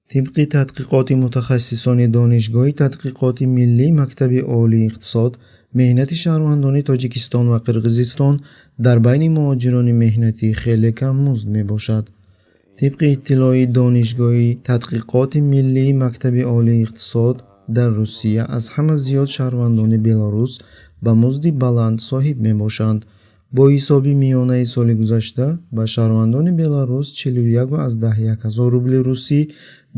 طبق تحقیقات متخصصان دانشگاه تحقیقات ملی مکتب عالی اقتصاد، مهنت شهروندان تاجیکستان و قرقیزستان در بین مهاجران مهنتی خیلی کم مزد می باشد. طبق اطلاع دانشگاه تحقیقات ملی مکتب عالی اقتصاد در روسیه از همه زیاد شهروندان بلاروس به مزد بلند صاحب می باشند. با حساب میانه سال گذشته به شهروندان بلاروس 41.10 روبل روسی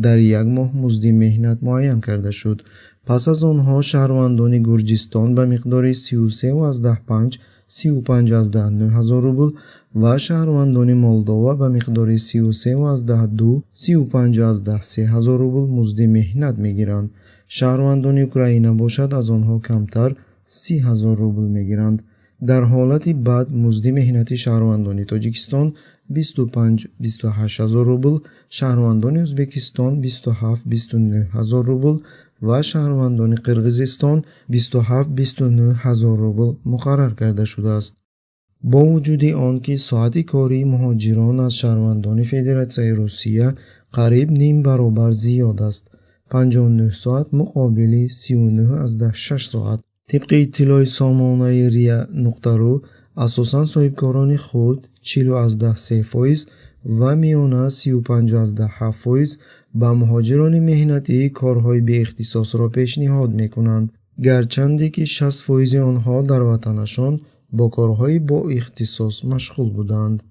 در یک ماه مزد مهنت معین کرده شد. پس از آنها شهروندان گرجستان به مقدار 33.5-35.9 روبل و شهروندان مولداوا به مقدار 33.2-35.3 روبل مزد مهنت میگیرند. شهروندان اوکراین باشد از آنها کمتر 30,000 روبل میگیرند. در حالت بعد مزد مهنتی شهروندان تاجیکستان 25-28 هزار روبل، شهروندان ازبکستان 27-29 هزار روبل و شهروندان قرقیزستان 27-29 هزار روبل مقرر کرده شده است. با وجود آنکه ساعت کاری مهاجران از شهروندان فدراسیون روسیه قریب نیم برابر زیاد است، 59 ساعت مقابل 39.6 ساعت. طبق اطلاع سامانه ria.ru اساساً صاحبکاران خرد 40.3% و میانه 35.7% به مهاجران مهنتی کارهای به اختصاص را پیشنهاد میکنند، گرچند که 60% آنها در وطنشان با کارهای با اختصاص مشغول بودند.